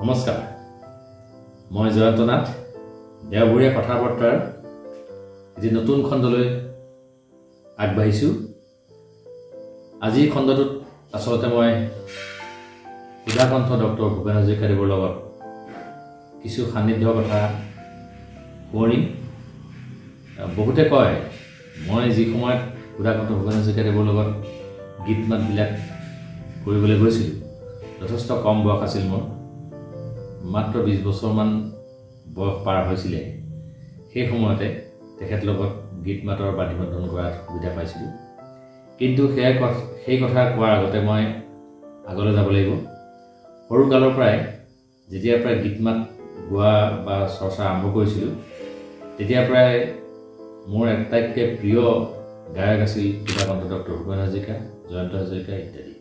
নমস্কাৰ মই জয়ন্তনাথ দেওবৰীয়া কথা বৰ্তাৰ এটি নতুন খণ্ডলৈ আগবাঢ়িছো আজিৰ খণ্ডটোত আসলতে মই সুধাকণ্ঠ ডক্টৰ ভূপেন হাজৰিকাদেৱৰ লগত কিছু সান্নিধ্য কথা কৰিম বহুতে কয় মই যি সময়ত সুধাকণ্ঠ ভূপেন হাজৰিকাদেৱৰ লগত গীত মাতবিলাক কৰিবলৈ গৈছিলোঁ যথেষ্ট কম বয়স আছিল মোৰ মাত্ৰ 20 বছৰমান বয়স পাৰ হৈছিলে সেই সময়তে তেখেতৰ লগত গীত মাতৰ বাণীবদ্ধন কৰাৰ সুবিধা পাইছিলোঁ কিন্তু সেই কথা কোৱাৰ আগতে মই আগলৈ যাব লাগিব সৰু কালৰ পৰাই যেতিয়া প্ৰায় গীত মাত গোৱা বা চৰ্চা আৰম্ভ কৰিছিলোঁ তেতিয়াৰ পৰাই মোৰ আটাইতকৈ প্ৰিয় গায়ক আছিল সুধাকণ্ঠ ডক্টৰ ভূপেন হাজৰিকা জয়ন্ত হাজৰিকা ইত্যাদি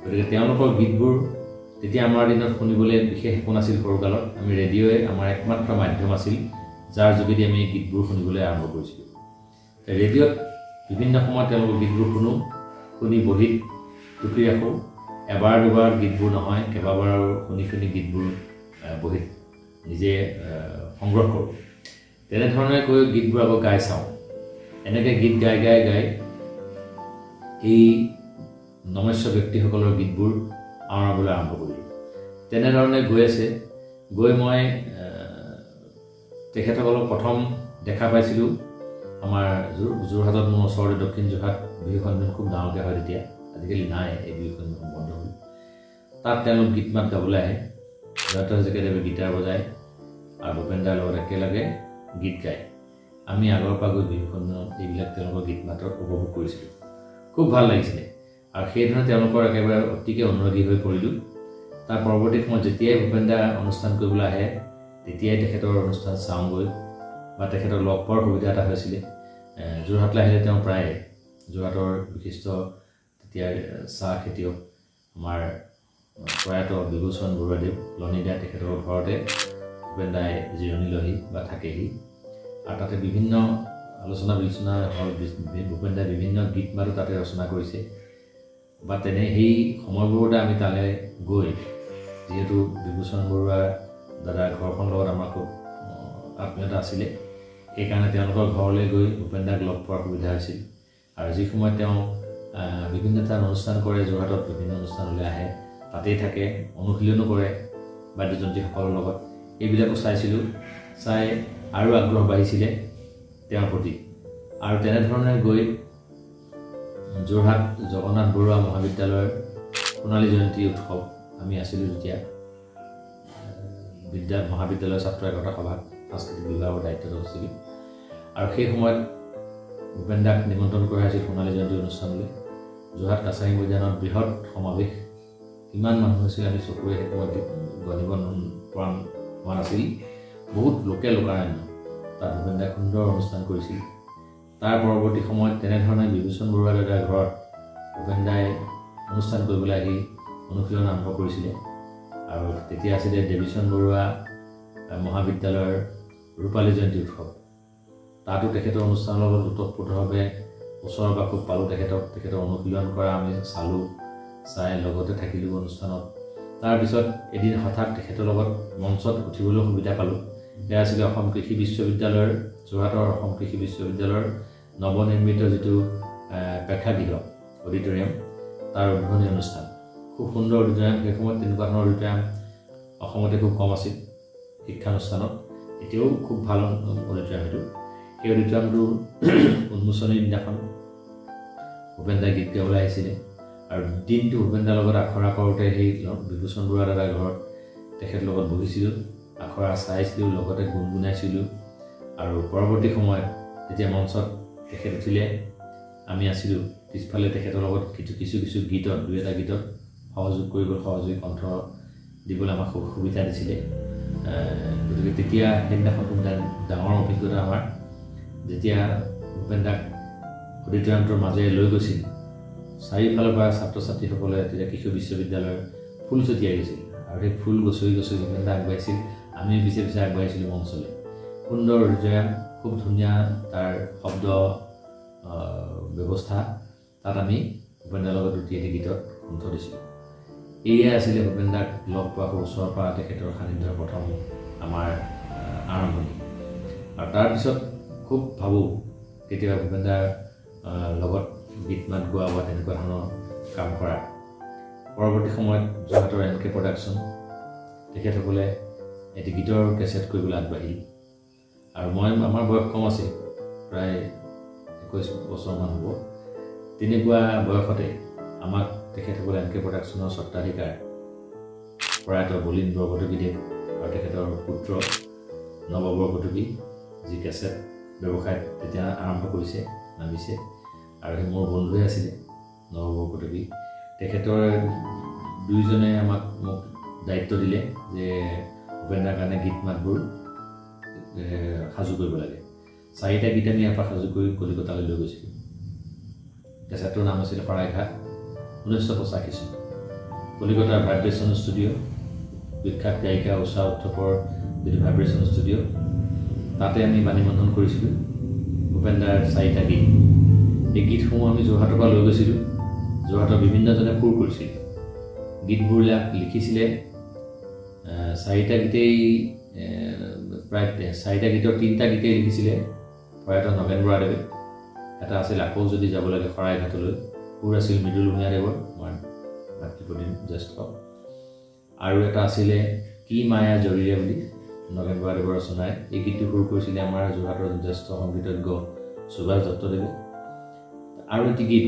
গতিকে তেওঁলোকৰ গীতবোৰ তেতিয়া আমাৰ দিনত শুনিবলৈ বিশেষ একো নাছিল সৰুকালত আমি ৰেডিঅ'য়ে আমাৰ একমাত্ৰ মাধ্যম আছিল যাৰ যোগেদি আমি গীতবোৰ শুনিবলৈ আৰম্ভ কৰিছিলোঁ ৰেডিঅ'ত বিভিন্ন সময়ত তেওঁলোকৰ গীতবোৰ শুনি বহীত টুকি ৰাখোঁ এবাৰ দুবাৰ গীতবোৰ নহয় কেইবাবাৰ শুনি গীতবোৰ বহীত নিজে সংগ্ৰহ কৰোঁ তেনেধৰণে কৈ গীতবোৰ আকৌ গাই চাওঁ এনেকৈ গীত গাই এই নমস্য ব্যক্তিসকলৰ গীতবোৰ আৰম্ভলৈ আৰম্ভ কৰিলোঁ তেনেধৰণে গৈ মই তেখেতসকলক প্ৰথম দেখা পাইছিলোঁ আমাৰ যোৰহাটত মোৰ ওচৰতে দক্ষিণ যোৰহাট বিহুখন খুব ডাঙৰকৈ হয় তেতিয়া আজিকালি নাই এই বিহুখন বন্ধ হ'ল তাত তেওঁলোক গীত মাত গাবলৈ আহে জয়ন্ত হাজৰিকাদেৱে গীটাৰ বজায় আৰু ভূপেন দাৰ লগত একেলগে গীত গায় আমি আগৰ পৰা গৈ বিহুখনত এইবিলাক তেওঁলোকৰ গীত মাতত উপভোগ কৰিছিলোঁ খুব ভাল লাগিছিলে আৰু সেইধৰণে তেওঁলোকৰ একেবাৰে অতিকৈ অনুৰাগী হৈ পৰিলোঁ তাৰ পৰৱৰ্তী সময়ত যেতিয়াই ভূপেন দা অনুষ্ঠান কৰিবলৈ আহে তেতিয়াই তেখেতৰ অনুষ্ঠান চাওঁগৈ বা তেখেতৰ লগ পোৱাৰ সুবিধা এটা হৈছিলে যোৰহাটলৈ আহিলে তেওঁ প্ৰায় যোৰহাটৰ বিশিষ্ট তেতিয়া চাহ খেতিয়ক আমাৰ প্ৰয়াত বিভূষণ বৰুৱাদেৱ লনিদা তেখেতৰ ঘৰতে ভূপেন দাই জিৰণি লয়হি বা থাকেহি আৰু তাতে বিভিন্ন আলোচনা বিলোচনা হয় ভূপেন দাই বিভিন্ন গীত মাতো তাতে ৰচনা কৰিছে বা তেনে সেই সময়বোৰতে আমি তালৈ গৈ যিহেতু বিভূষণ বৰুৱা দাদাৰ ঘৰখন লগত আমাৰ খুব আত্মীয়তা আছিলে সেইকাৰণে তেওঁলোকৰ ঘৰলৈ গৈ ভূপেন দাক লগ পোৱাৰ সুবিধা হৈছিল আৰু যি সময়ত তেওঁ বিভিন্ন ঠাইত অনুষ্ঠান কৰে যোৰহাটত বিভিন্ন অনুষ্ঠানলৈ আহে তাতেই থাকে অনুশীলনো কৰে বাদ্যযন্ত্ৰীসকলৰ লগত এইবিলাকো চাইছিলোঁ চাই আৰু আগ্ৰহ বাঢ়িছিলে তেওঁৰ প্ৰতি আৰু তেনেধৰণে গৈ যোৰহাট জগন্নাথ বৰুৱা মহাবিদ্যালয়ৰ সোণালী জয়ন্তী উৎসৱ আমি আছিলোঁ যেতিয়া মহাবিদ্যালয়ৰ ছাত্ৰ একতা সভাত সাংস্কৃতিক বিভাগৰ দায়িত্বত হৈছিলোঁ আৰু সেই সময়ত ভূপেন দাক নিমন্ত্ৰণ কৰা হৈছিল সোণালী জয়ন্তী অনুষ্ঠানলৈ যোৰহাট কাছাৰী মৈদানত বৃহৎ সমাৱেশ কিমান মানুহ হৈছিল আমি চকুৰে সেই সময়ত গণিব পৰা হোৱা নাছিল বহুত লোকাৰণ্য তাত ভূপেন দাই সুন্দৰ অনুষ্ঠান কৰিছিল তাৰ পৰৱৰ্তী সময়ত তেনেধৰণে বিভূষণ বৰুৱা দাদাৰ ঘৰত ভূপেন দাই অনুষ্ঠান কৰিবলৈ আহি অনুশীলন আৰম্ভ কৰিছিলে আৰু তেতিয়া আছিলে দেৱীচন্দ বৰুৱা মহাবিদ্যালয়ৰ ৰূপালী জয়ন্তী উৎসৱ তাতো তেখেতৰ অনুষ্ঠানৰ লগত ওতঃপ্ৰোতভাৱে ওচৰৰ পৰা খুব পালোঁ তেখেতৰ অনুশীলন কৰা আমি চালোঁ চাই লগতে থাকিলোঁ অনুষ্ঠানত তাৰপিছত এদিন হঠাৎ তেখেতৰ লগত মঞ্চত উঠিবলৈ সুবিধা পালোঁ সেয়া আছিলে অসম কৃষি বিশ্ববিদ্যালয়ৰ যোৰহাটৰ অসম কৃষি বিশ্ববিদ্যালয়ৰ নৱনিৰ্মিত যিটো প্ৰেক্ষাগৃহ অডিটৰিয়াম তাৰ উদ্বোধনী অনুষ্ঠান খুব সুন্দৰ অডিটৰিয়াম সেই সময়ত তেনেকুৱা ধৰণৰ অডিটৰিয়াম অসমতে খুব কম আছিল শিক্ষানুষ্ঠানত এতিয়াও খুব ভাল অডিটৰিয়াম সেইটো সেই অডিটৰিয়ামটোৰ উন্মোচনীৰ দিনাখন ভূপেন দাই গীত গাবলৈ আহিছিলে আৰু দিনটো ভূপেন দাৰ লগত আখৰা কৰোঁতে সেই বিভূষণ বৰুৱা দাদাৰ ঘৰত তেখেতৰ লগত বহিছিলোঁ আখৰা চাইছিলোঁ লগতে গুণগুণাইছিলোঁ আৰু পৰৱৰ্তী সময়ত যেতিয়া মঞ্চত তেখেত উঠিলে আমি আছিলোঁ পিছফালে তেখেতৰ লগত কিছু গীতত দুই এটা গীতত সহযোগী কণ্ঠ দিবলৈ আমাক সুবিধা দিছিলে গতিকে তেতিয়া সেইদিনাখন খুব ডাঙৰ অভিজ্ঞতা আমাৰ যেতিয়া ভূপেন দাক অডিটৰিয়ামটোৰ মাজেৰে লৈ গৈছিল চাৰিওফালৰ পৰা ছাত্ৰ ছাত্ৰীসকলে তেতিয়া কৃষি বিশ্ববিদ্যালয়ৰ ফুল ছটিয়াই গৈছিল আৰু সেই ফুল গছৰি ভূপেন দা আগবাঢ়িছিল আমি পিছে আগবাঢ়িছিলোঁ মঞ্চলৈ সুন্দৰ অডিটৰিয়াম খুব ধুনীয়া তাৰ শব্দ ব্যৱস্থা তাত আমি ভূপেন দাৰ লগত দুটি গীতত কণ্ঠ দিছিলোঁ এয়া আছিলে ভূপেন দাক লগ পোৱা ওচৰৰ পৰা তেখেতৰ সান্নিধ্যৰ প্ৰথম আমাৰ আৰম্ভণি। আৰু তাৰপিছত খুব ভাবোঁ কেতিয়াবা ভূপেন দাৰ লগত গীত মাত গোৱা বা তেনেকুৱা ধৰণৰ কাম কৰা। পৰৱৰ্তী সময়ত যোৰহাটৰ NK প্ৰডাকশ্যন তেখেতসকলে এটি গীতৰ কেছেট কৰিবলৈ আগবাঢ়িল। আৰু আমাৰ বয়স কম আছিল, প্ৰায় 21 বছৰমান হ'ব। তেনেকুৱা বয়সতে আমাক তেখেতসকলে NK প্ৰডাকশ্যনৰ স্বত্বাধিকাৰ প্ৰয়াত বলীন বৰকটকীদেৱ আৰু তেখেতৰ পুত্ৰ নৱ বৰকটকী যি কেছেট ব্যৱসায় তেতিয়া আৰম্ভ কৰিছে নামিছে, আৰু সেই মোৰ বন্ধুৱে আছিলে নৱ বৰকটকী। তেখেতৰ দুইজনে মোক দায়িত্ব দিলে যে ভূপেন দাৰ কাৰণে গীত মাতবোৰ সাজু কৰিব লাগে। 4টা গীত আমি ইয়াৰ পৰা সাজু কৰি কলিকতালৈ লৈ গৈছিলোঁ। কেছেটটোৰ নাম আছিল শৰাইঘাট, 1985 চন। কলিকতাৰ ভাইব্ৰেশ্যন ষ্টুডিঅ', বিখ্যাত গায়িকা উষা উত্থপৰ যিটো ভাইব্ৰেশ্যন ষ্টুডিঅ', তাতে আমি বাণীবন্ধন কৰিছিলোঁ ভূপেন দাৰ 4টা গীত। এই গীতসমূহ আমি যোৰহাটৰ পৰা লৈ গৈছিলোঁ। যোৰহাটৰ বিভিন্নজনে সুৰ কৰিছিল। গীতবোৰবিলাক লিখিছিলে 4টা গীতেই, প্ৰায় 4টা গীতৰ 3টা গীতেই লিখিছিলে প্ৰয়াত নগেন বৰাদেৱে। এটা আছিল আকৌ যদি যাব লাগে শৰাইঘাটলৈ, সুৰ আছিল মৃদুল ভূঞাদেৱৰ, আমাৰ ভাতৃপ্ৰতিম জ্যেষ্ঠ। আৰু এটা আছিলে কি মায়া জৰিৰে বুলি নগেন বৰাদেৱৰ ৰচনাই। এই গীতটো সুৰ কৰিছিলে আমাৰ যোৰহাটৰ জ্যেষ্ঠ সংগীতজ্ঞ সুভাষ দত্তদেৱে। আৰু এটি গীত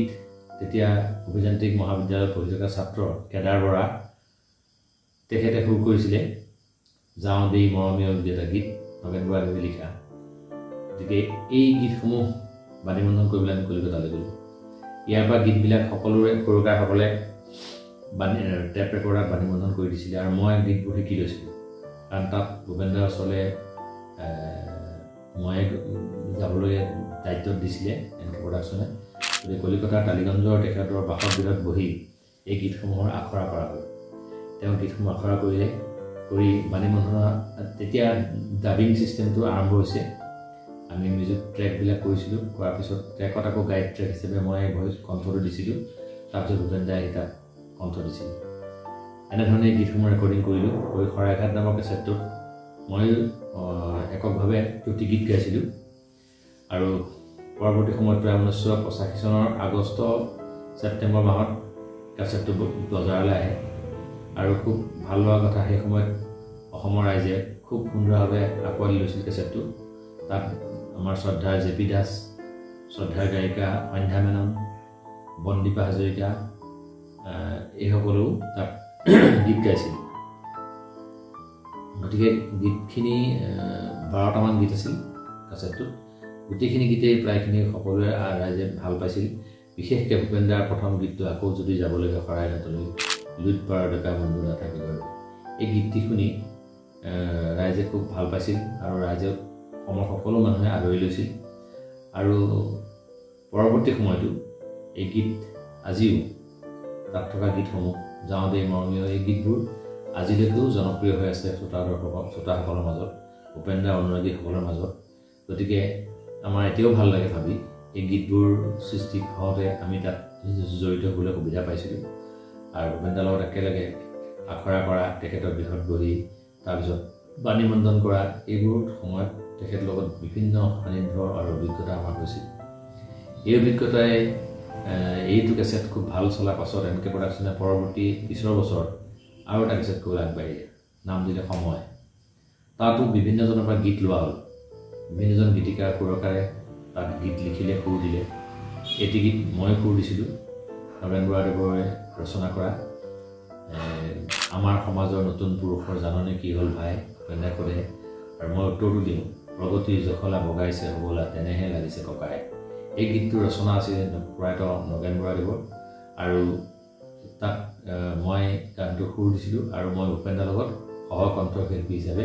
তেতিয়া অভিযান্ত্ৰিক মহাবিদ্যালয়ত পঢ়ি থকা ছাত্ৰ কেদাৰ বৰা তেখেতে সুৰ কৰিছিলে, যাওঁ দেই মৰমীয় বুলি এটা গীত নগেন বৰাদেৱে লিখা। গতিকে এই গীতসমূহ বাণীবন্ধন কৰিবলৈ আমি কলিকতালৈ গ'লোঁ। ইয়াৰ পৰা গীতবিলাক সকলোৰে সুৰকাৰসকলে টেপ ৰেকৰ্ডাৰত বাণীবন্ধন কৰি দিছিলে, আৰু মই গীতবোৰ শিকি লৈছিলোঁ। কাৰণ তাত ভূপেন দাৰ ওচৰলৈ মই যাবলৈ দায়িত্ব দিছিলে NK প্ৰডাকশ্যনে। গতিকে কলিকতাৰ টালিগঞ্জৰ তেখেতৰ বাসগৃহত বহি এই গীতসমূহৰ আখৰা কৰা হ'ল। তেওঁ গীতসমূহ আখৰা কৰি বাণীবন্ধনৰ তেতিয়া ডাবিং ছিষ্টেমটো আৰম্ভ হৈছে। আমি মিউজিক ট্ৰেকবিলাক কৰিছিলোঁ, কৰাৰ পিছত ট্ৰেকত আকৌ গাইড ট্ৰেক হিচাপে মই ভইচ কণ্ঠটো দিছিলোঁ। তাৰপিছত ভূপেন দাই তাত কণ্ঠ দিছিলোঁ। এনেধৰণে গীতসমূহ ৰেকৰ্ডিং কৰিলোঁ। কৰি শৰাইঘাট নামৰ কেছেটটোত মই এককভাৱে প্ৰতি গীত গাইছিলোঁ। আৰু পৰৱৰ্তী সময়ত প্ৰায় 1985 চনৰ আগষ্ট ছেপ্টেম্বৰ মাহত কেছেটটো বজাৰলৈ আহে। আৰু খুব ভাল লগা কথা, সেই সময়ত অসমৰ ৰাইজে খুব সুন্দৰভাৱে আঁকোৱালি লৈছিল কেছেটটো। তাত আমাৰ শ্ৰদ্ধাৰ JP দাস, শ্ৰদ্ধাৰ গায়িকা সন্ধ্যা মেনন, বন্দীপা হাজৰিকা এইসকলেও তাত গীত গাইছিল। গতিকে গীতখিনি 12টামান গীত আছিল কেছেটটোত। গোটেইখিনি গীতেই প্ৰায়খিনি সকলোৱে ৰাইজে ভাল পাইছিল। বিশেষকৈ ভূপেন দাৰ প্ৰথম গীতটো আকৌ যদি যাব লাগে শৰাইঘাটলৈ, লুইত পাৰ ডেকা বন্ধু নাথাকিব। এই গীতটি শুনি ৰাইজে খুব ভাল পাইছিল, আৰু ৰাইজে অসমৰ সকলো মানুহে আদৰি লৈছিল। আৰু পৰৱৰ্তী সময়তো এই গীত আজিও তাত থকা গীতসমূহ, যাওঁ দেই মৰমীয়, এই গীতবোৰ আজিলৈকেও জনপ্ৰিয় হৈ আছে শ্ৰোতাসকলৰ মাজত, ভূপেন দাৰ অনুৰাগীসকলৰ মাজত। গতিকে আমাৰ এতিয়াও ভাল লাগে ভাবি এই গীতবোৰ সৃষ্টি হওঁতে আমি তাত জড়িত হ'বলৈ সুবিধা পাইছিলোঁ। আৰু ভূপেন দাৰ লগত একেলগে আখৰা কৰা, তেখেতৰ গৃহত বহি তাৰপিছত বাণীবন্ধন কৰা, এইবোৰ সময়ত তেখেতৰ লগত বিভিন্ন সান্নিধ্য আৰু অভিজ্ঞতা আমাৰ হৈছিল। এই অভিজ্ঞতাই এইটো কেছেট খুব ভাল চলাৰ পাছত NK প্ৰডাকশ্যনে পৰৱৰ্তী পিছৰ বছৰত আৰু এটা কেছেট কৰিবলৈ আগবাঢ়িলে, নাম দিলে সময়। তাতো বিভিন্নজনৰ পৰা গীত লোৱা হ'ল। বিভিন্নজন গীতিকাৰ সুৰকাৰে তাত গীত লিখিলে, সুৰ দিলে। এটি গীত মই সুৰ দিছিলোঁ, নগেন বৰাদেৱৰে ৰচনা কৰা, আমাৰ সমাজৰ নতুন পুৰুষৰ জাননী কি হ'ল ভাই, ভূপেন দাই সোধে, আৰু মই উত্তৰটো দিওঁ, প্ৰগতিৰ জখলা বগাইছে হ'বলা তেনেহে লাগিছে ককাই। এই গীতটোৰ ৰচনা আছিল প্ৰয়াত নগেন বৰাদেৱৰ, আৰু তাত মই গানটো সুৰ দিছিলোঁ, আৰু মই ভূপেন দাৰ লগত সহ কণ্ঠশিল্পী হিচাপে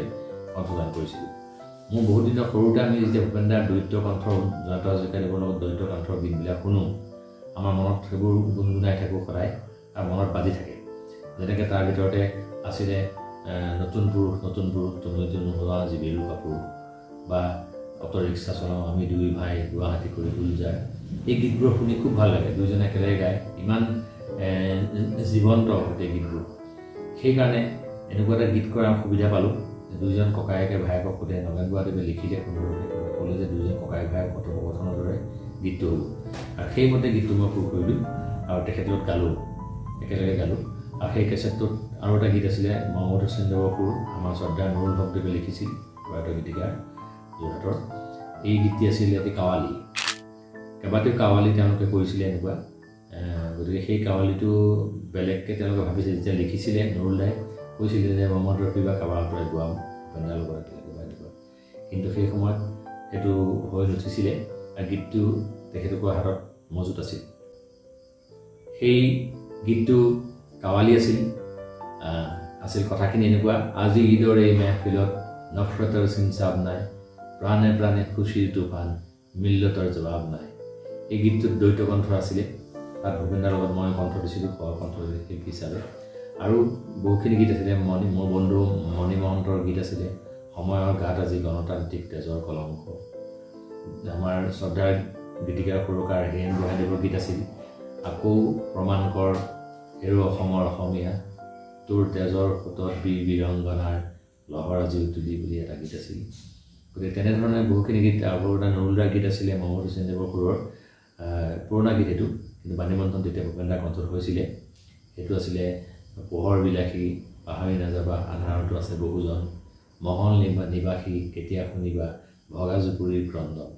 কণ্ঠদান কৰিছিলোঁ। মোৰ বহুত দিনৰ সৰুতে আমি যেতিয়া ভূপেন দাৰ দ্বৈত কণ্ঠৰ, জয়ন্ত হাজৰিকাদেৱৰ লগত দ্বৈত কণ্ঠৰ গীতবিলাক শুনো, আমাৰ মনত সেইবোৰ গুণগুণাই থাকোঁ সদায়, আৰু মনত বাজি থাকে। যেনেকৈ তাৰ ভিতৰতে আছিলে নতুন পুৰুষ তুমিতো নোহোৱা জীৱিৰো কাপোৰ, বা অটো ৰিক্সা চলাওঁ আমি দুই ভাই গুৱাহাটী কৰি ভুল যায়। এই গীতবোৰ শুনি খুব ভাল লাগে, দুইজনে একেলগে গায়, ইমান জীৱন্ত গোটেই গীতবোৰ। সেইকাৰণে এনেকুৱা এটা গীত কৰাৰ সুবিধা পালোঁ যে দুইজন ককায়েকে ভায়েকক সোধে নগেন বৰাদেৱে লিখিলে সুন্দৰকৈ ক'লে যে দুইজন ককায়েক ভায়েক কথোপকথনৰ দৰে গীতটো হ'ব আৰু সেইমতে গীতটো মই সুৰ কৰিলোঁ আৰু তেখেতৰ গালোঁ একেলগে গালোঁ আৰু সেই কেছেটটোত আৰু এটা গীত আছিলে মহম্মদ হুছেইন দেৱৰ সুৰ আমাৰ শ্ৰদ্ধা নুৰুল হকদেৱে লিখিছিল প্ৰয়াত গীতিকাৰ যোৰহাটৰ এই গীতটি আছিল এটি কাৱালী কেইবাটাও কাৱালী তেওঁলোকে কৰিছিলে এনেকুৱা গতিকে সেই কাৱালীটো বেলেগকৈ তেওঁলোকে ভাবিছে যেতিয়া লিখিছিলে নুৰুল দাই কৈছিলে যে মহম্মদ ৰফি বা কাৰোবাৰ আঁতৰাই গোৱাম ভূপেন্দ্ৰৰ লগত একেলগে এনেকুৱা কিন্তু সেই সময়ত সেইটো হৈ নুঠিছিলে আৰু গীতটো তেখেতলোকৰ হাতত মজুত আছিল সেই গীতটো কাৱালী আছিল কথাখিনি এনেকুৱা আজি ঈদৰ এই মেহফিলত নফৰতৰ চিনচাব নাই প্ৰাণে প্ৰাণে খুশিৰ তুফান মিল্লতৰ জবাব নাই এই গীতটোত দ্বৈত কণ্ঠ আছিলে তাত ভূপেন্দ্ৰৰ লগত মই কণ্ঠ দিছিলোঁ কণ্ঠ শিল্পী হিচাপে আৰু বহুখিনি গীত আছিলে মোৰ বন্ধু মণি মহন্তৰ গীত আছিলে সময়ৰ গাত আজি গণতান্ত্ৰিক তেজৰ কলংক আমাৰ শ্ৰদ্ধাৰ গীতিকাৰ সুৰকাৰ হীৰেণ গোহাঁইদেৱৰ গীত আছিল আকৌ প্ৰমাণ কৰ হেৰু অসমৰ অসমীয়া তোৰ তেজৰ সোঁতত বীৰ বীৰংগনাৰ লহৰ আজি উতুলি বুলি এটা গীত আছিল গতিকে তেনেধৰণে বহুখিনি গীত আৰু এটা নুৰুল দাৰ গীত আছিলে মহম্মদ হুছেইন দেৱৰ সুৰৰ পুৰণা গীত সেইটো কিন্তু বাণীবন্ধন তেতিয়া ভূপেন্দ্ৰৰ কণ্ঠত হৈছিলে সেইটো আছিলে পোহৰ বিলাসী পাহৰি নাযাবা আন্ধাৰতো আছে বহুজন মহল নিবাসী কেতিয়া শুনিবা ভগা জুপুৰীৰ ক্ৰন্দন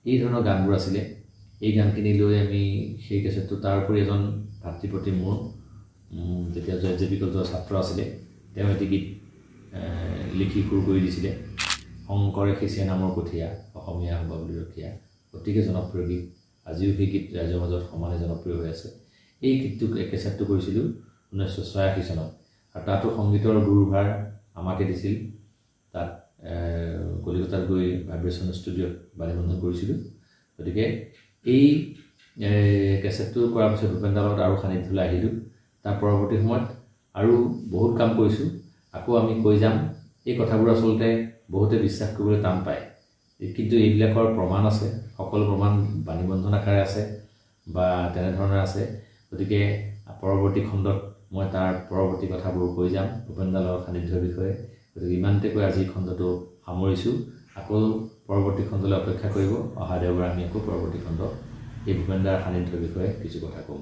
এই ধৰণৰ গানবোৰ আছিলে এই গানখিনি লৈ আমি সেই কেছেটটো তাৰ উপৰি এজন ভাতৃপ্ৰতি মোৰ যেতিয়া জয়জেপি কলেজৰ ছাত্ৰ আছিলে তেওঁ এটি গীত লিখি সুৰ কৰি দিছিলে শংকৰে সিঁচে নামৰ কঠীয়া অসমীয়া হ'ব বুলি ৰখীয়া অতিকে জনপ্ৰিয় গীত আজিও সেই গীত ৰাইজৰ মাজত সমানে জনপ্ৰিয় হৈ আছে এই গীতটো কেছেটটো কৰিছিলোঁ 1986 চনত আৰু তাতো সংগীতৰ গুৰুভাৰ আমাকে দিছিল তাত কলিকতাত গৈ ভাইব্ৰেশ্যন ষ্টুডিঅ'ত বাণীবন্ধন কৰিছিলোঁ গতিকে এই কেছেটটো কৰাৰ পিছত ভূপেন্দ্ৰৰ লগত আৰু সান্নিধ্যলৈ আহিলোঁ তাৰ পৰৱৰ্তী সময়ত আৰু বহুত কাম কৰিছোঁ আকৌ আমি কৈ যাম এই কথাবোৰ আচলতে বহুতে বিশ্বাস কৰিবলৈ টান পায় কিন্তু এইবিলাকৰ প্ৰমাণ আছে সকলো প্ৰমাণ বাণীবন্ধন আকাৰে আছে বা তেনেধৰণৰ আছে গতিকে পৰৱৰ্তী খণ্ডত মই তাৰ পৰৱৰ্তী কথাবোৰ কৈ যাম ভূপেন্দ্ৰৰ লগত সান্নিধ্যৰ বিষয়ে গতিকে ইমানতে কৈ আজি খণ্ডটো সামৰিছোঁ আকৌ পৰৱৰ্তী খণ্ডলৈ অপেক্ষা কৰিব অহা দেওবাৰে আমি আকৌ পৰৱৰ্তী খণ্ডত এই ভূপেন্দ্ৰৰ সান্নিধ্যৰ বিষয়ে কিছু কথা ক'ম